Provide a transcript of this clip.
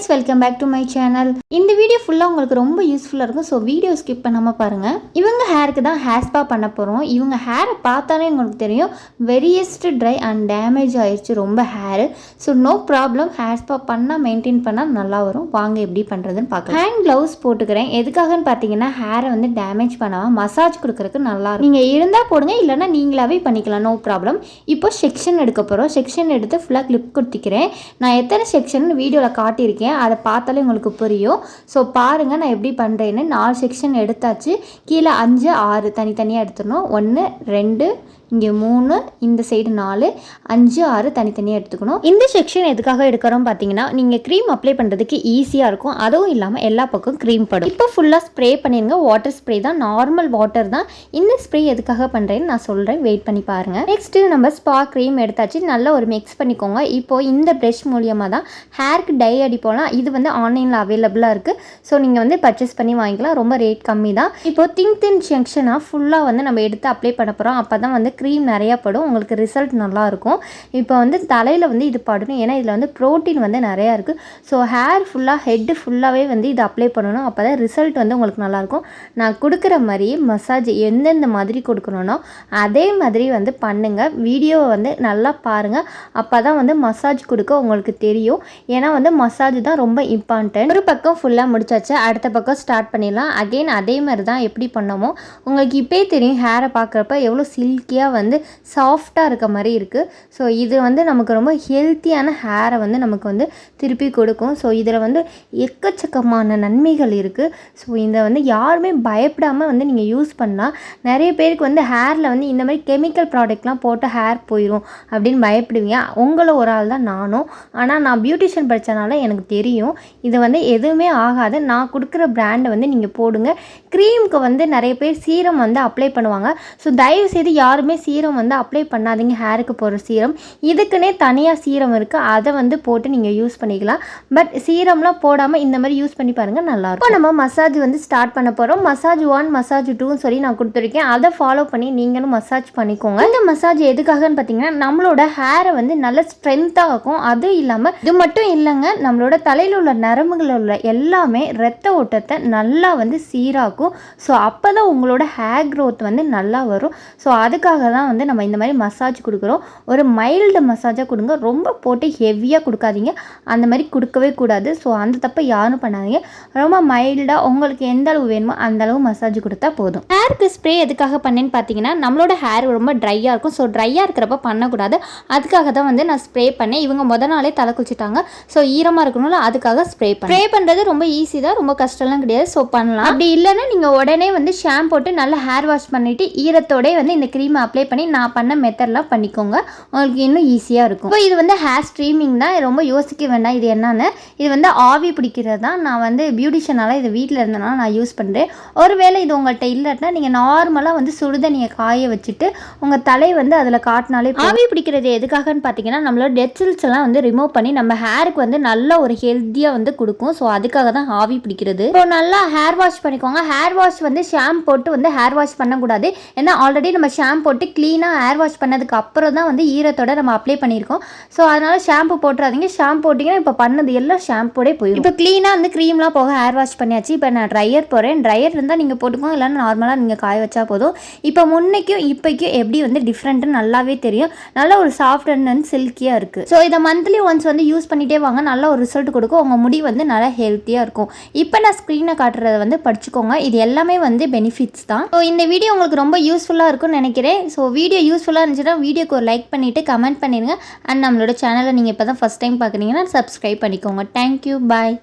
Friends, welcome back to my channel. இந்த video ஃபுல்லாக உங்களுக்கு ரொம்ப யூஸ்ஃபுல்லாக இருக்கும். ஸோ வீடியோ ஸ்கிப் பண்ணாமல் பாருங்கள். இவங்க ஹேருக்கு தான் ஹேர் ஸ்பா பண்ண போகிறோம். இவங்க ஹேரை பார்த்தாலே உங்களுக்கு தெரியும் வெரியஸ்ட் ட்ரை அண்ட் டேமேஜ் ஆயிடுச்சு ரொம்ப hair. So no problem, hair spa பண்ணால் மெயின்டைன் பண்ணால் நல்லா வரும். வாங்க எப்படி பண்ணுறதுன்னு பார்க்கலாம். ஹேண்ட் க்ளவுஸ் போட்டுக்கிறேன். எதுக்காகன்னு பார்த்தீங்கன்னா ஹேரை வந்து டேமேஜ் பண்ணாமல் மசாஜ் கொடுக்குறதுக்கு நல்லா இருக்கும். நீங்கள் இருந்தால் போடுங்க, இல்லைனா நீங்களாவே பண்ணிக்கலாம், நோ ப்ராப்ளம். இப்போ செக்ஷன் எடுக்க போகிறோம். செக்ஷன் எடுத்து ஃபுல்லாக கிளிப் கொடுத்திக்கிறேன். நான் எத்தனை செக்ஷன் வீடியோவில் காட்டியிருக்கேன், அதை பார்த்தாலே உங்களுக்கு புரியும். ஸோ பாருங்கள் நான் எப்படி பண்ணுறேன்னு. 4 செக்ஷன் எடுத்தாச்சு. கீழே 5 6 தனித்தனியாக எடுத்துடணும். 1 2 இங்கே 3, இந்த சைடு 4 5 6 தனித்தனியாக எடுத்துக்கணும். இந்த செக்ஷன் எதுக்காக எடுக்கிறோம் பார்த்தீங்கன்னா, நீங்கள் க்ரீம் அப்ளை பண்ணுறதுக்கு ஈஸியாக இருக்கும். அதுவும் இல்லாமல் எல்லா பக்கம் க்ரீம் படும். இப்போ ஃபுல்லாக ஸ்ப்ரே பண்ணிடுங்க. வாட்டர் ஸ்ப்ரே தான், நார்மல் வாட்டர் தான். இந்த ஸ்ப்ரே எதுக்காக பண்ணுறேன்னு நான் சொல்கிறேன், வெயிட் பண்ணி பாருங்கள். நெக்ஸ்ட்டு நம்ம ஸ்பா க்ரீம் எடுத்தாச்சு. நல்லா ஒரு மிக்ஸ் பண்ணிக்கோங்க. இப்போது இந்த ப்ரஷ் மூலியமாக தான் ஹேருக்கு டை அடிப்போம்லாம். இது வந்து ஆன்லைனில் அவைலபிளாக இருக்குது. ஸோ நீங்கள் வந்து பர்ச்சேஸ் பண்ணி வாங்கிக்கலாம். ரொம்ப ரேட் கம்மி தான். இப்போது தின் செக்ஷனாக ஃபுல்லாக வந்து நம்ம எடுத்து அப்ளை பண்ண போகிறோம். அப்போ தான் வந்து க்ரீம் நிறையா படும், உங்களுக்கு ரிசல்ட் நல்லாயிருக்கும். இப்போ வந்து தலையில் வந்து இது படணும், ஏன்னா இதில் வந்து ப்ரோட்டீன் வந்து நிறையா இருக்குது. ஸோ ஹேர் ஃபுல்லாக ஹெட்டு ஃபுல்லாகவே வந்து இது அப்ளை பண்ணணும். அப்போ தான் ரிசல்ட் வந்து உங்களுக்கு நல்லாயிருக்கும். நான் கொடுக்குற மாதிரியே மசாஜ் எந்தெந்த மாதிரி கொடுக்கணும்னா அதே மாதிரி வந்து பண்ணுங்கள். வீடியோவை வந்து நல்லா பாருங்கள். அப்போ தான் வந்து மசாஜ் கொடுக்க உங்களுக்கு தெரியும். ஏன்னா வந்து மசாஜ் தான் ரொம்ப இம்பார்ட்டன்ட். ஒரு பக்கம் ஃபுல்லாக முடிச்சாச்சு, அடுத்த பக்கம் ஸ்டார்ட் பண்ணிடலாம். அகெயின் அதே மாதிரி தான் எப்படி பண்ணமோ உங்களுக்கு இப்போயே தெரியும். ஹேரை பார்க்குறப்ப எவ்வளோ சில்கியாக வந்து சாஃப்டாக இருக்க மாதிரி இருக்குது. ஸோ இது வந்து நமக்கு ரொம்ப ஹெல்த்தியான ஹேரை வந்து நமக்கு வந்து திருப்பி கொடுக்கும். ஸோ இதில் வந்து எக்கச்சக்கமான நன்மைகள் இருக்குது. ஸோ இதை வந்து யாருமே பயப்படாமல் வந்து நீங்கள் யூஸ் பண்ணால், நிறைய பேருக்கு வந்து ஹேரில் வந்து இந்த மாதிரி கெமிக்கல் ப்ராடக்ட்லாம் போட்டு ஹேர் போயிடும் அப்படின்னு பயப்படுவீங்க. உங்களை ஒரு ஆள் தான் நானும். ஆனால் நான் பியூட்டிஷியன் படித்தனால எனக்கு தெரியும் இது வந்து எதுவுமே ஆகாது. நான் கொடுக்குற பிராண்டை வந்து நீங்கள் போடுங்க. க்ரீமுக்கு வந்து நிறைய பேர் சீரம் வந்து அப்ளை பண்ணுவாங்க. ஸோ தயவுசெய்து யாருமே சீரம் வந்து அப்ளை பண்ணாதீங்க. ஹேருக்கு போடுற சீரம் இதுக்குன்னே தனியாக சீரம் இருக்குது, அதை வந்து போட்டு நீங்கள் யூஸ் பண்ணிக்கலாம். பட் சீரம்லாம் போடாமல் இந்த மாதிரி யூஸ் பண்ணி பாருங்கள், நல்லாயிருக்கும். இப்போ நம்ம மசாஜ் வந்து ஸ்டார்ட் பண்ண போகிறோம். மசாஜ் 1 மசாஜ் 2ன்னு சொல்லி நான் கொடுத்துருக்கேன். அதை ஃபாலோ பண்ணி நீங்களும் மசாஜ் பண்ணிக்கோங்க. இந்த மசாஜ் எதுக்காகன்னு பார்த்தீங்கன்னா, நம்மளோட ஹேரை வந்து நல்ல ஸ்ட்ரென்த்தாக இருக்கும். அதுவும் இல்லாமல் இது மட்டும் இல்லைங்க, நம்மளோட தலையில் உள்ள நரம்புகளில் உள்ள எல்லாமே ரத்த ஓட்டத்தை நல்லா வந்து சீராக்கும். ஸோ அப்போ தான் உங்களோட ஹேர் க்ரோத் வந்து நல்லா வரும். ஸோ அதுக்காக தான் வந்து நம்ம இந்த மாதிரி மசாஜ் கொடுக்குறோம். ஒரு மைல்டு மசாஜாக கொடுங்க, ரொம்ப போட்டு ஹெவியாக கொடுக்காதீங்க. அந்த மாதிரி கொடுக்கவே கூடாது. ஸோ அந்த தப்பை யாரும் பண்ணாதீங்க. ரொம்ப மைல்டாக உங்களுக்கு எந்த அளவு வேணுமோ அந்த அளவு மசாஜ் கொடுத்தா போதும். ஹேருக்கு ஸ்ப்ரே எதுக்காக பண்ணேன்னு பார்த்தீங்கன்னா, நம்மளோட ஹேர் ரொம்ப ட்ரையாக இருக்கும். ஸோ ட்ரையாக இருக்கிறப்ப பண்ணக்கூடாது. அதுக்காக தான் வந்து நான் ஸ்ப்ரே பண்ணேன். இவங்க முத நாளே தலை குளிச்சுட்டாங்க. ஸோ ஈரமாக இருக்கணும்ல, அதுக்காக ஸ்ப்ரே பண்ணுறது ரொம்ப ஈஸி தான், ரொம்ப கஷ்டம்லாம் கிடையாது. ஸோ பண்ணலாம். அப்படி இல்லைன்னா நீங்கள் உடனே வந்து ஷாம்பு போட்டு நல்லா ஹேர் வாஷ் பண்ணிவிட்டு ஈரத்தோடே வந்து இந்த க்ரீமை அப்ளை பண்ணி நான் பண்ண மெத்தட்லாம் பண்ணிக்கோங்க. உங்களுக்கு இன்னும் ஈஸியாக இருக்கும். இப்போ இது வந்து ஹேர் ஸ்ட்ரீமிங் தான், ரொம்ப யோசிக்க வேண்டாம் இது என்னன்னு. இது வந்து ஆவி பிடிக்கிறது தான். நான் வந்து பியூட்டிஷியனால இது வீட்டில் இருந்தனால நான் யூஸ் பண்ணுறேன். ஒருவேளை இது உங்கள்கிட்ட இல்லைன்னா நீங்கள் நார்மலாக வந்து சுடுதண்ணியை காய வச்சுட்டு உங்கள் தலை வந்து அதில் காட்டினாலே. ஆவி பிடிக்கிறது எதுக்காகன்னு பார்த்தீங்கன்னா, நம்மளோட டெட் செல்ஸ் எல்லாம் வந்து ரிமூவ் பண்ணி நம்ம ஹேருக்கு வந்து நல்ல ஒரு ஹெல்த்தியாக வந்து கொடுக்கும். ஸோ அதுக்காக தான் ஆவி பிடிக்கிறது. இப்போ நல்லா ஹேர் வாஷ் பண்ணிக்கோங்க. ஹேர் வாஷ் வந்து ஷாம்பு போட்டு வந்து ஹேர் வாஷ் பண்ணக்கூடாது. ஏன்னா ஆல்ரெடி நம்ம ஷாம்பு போட்டு க்ளீனாக ஹேர் வாஷ் பண்ணதுக்கு அப்புறம் தான் வந்து ஈரத்தோட நம்ம அப்ளை பண்ணியிருக்கோம். ஸோ அதனால் ஷாம்பு போட்டுறாதீங்க. ஷாம்பு போட்டிங்கன்னா இப்போ பண்ணது எல்லாம் ஷாம்போடே போயிடும். இப்போ க்ளீனாக வந்து க்ரீம்லாம் போக ஹேர் வாஷ் பண்ணியாச்சு. இப்போ நான் ட்ரையர் போகிறேன். ட்ரையர் இருந்தால் நீங்கள் போட்டுக்கோங்க, இல்லைன்னா நார்மலாக நீங்கள் காய வச்சா போதும். இப்போ முன்னைக்கும் இப்போக்கும் எப்படி வந்து டிஃப்ரெண்ட்டுன்னு நல்லாவே தெரியும். நல்ல ஒரு சாஃப்ட் அண்ட் சில்கியாக இருக்குது. ஸோ இதை மந்த்லி ஒன்ஸ் வந்து யூஸ் பண்ணிகிட்டே வாங்க, நல்ல ஒரு ரிசல்ட் கொடுக்கும். உங்கள் முடி வந்து நல்லா ஹெல்த்தியாக இருக்கும். இப்போ நான் ஸ்க்ரீனை காட்டுறதை வந்து படிச்சுக்கோங்க. இது எல்லாமே வந்து பெனிஃபிட்ஸ் தான். ஸோ இந்த வீடியோ உங்களுக்கு ரொம்ப யூஸ்ஃபுல்லாக இருக்கும்னு நினைக்கிறேன். ஸோ வீடியோ யூஸ்ஃபுல்லாக இருந்துச்சுன்னா வீடியோக்கு ஒரு லைக் பண்ணிவிட்டு கமெண்ட் பண்ணிடுங்க. அண்ட் நம்மளோட சேனலை நீங்கள் இப்போ தான் ஃபஸ்ட் டைம் பார்க்குறீங்கன்னா சப்ஸ்கிரைப் பண்ணிக்கோங்க. தேங்க்யூ, பாய்.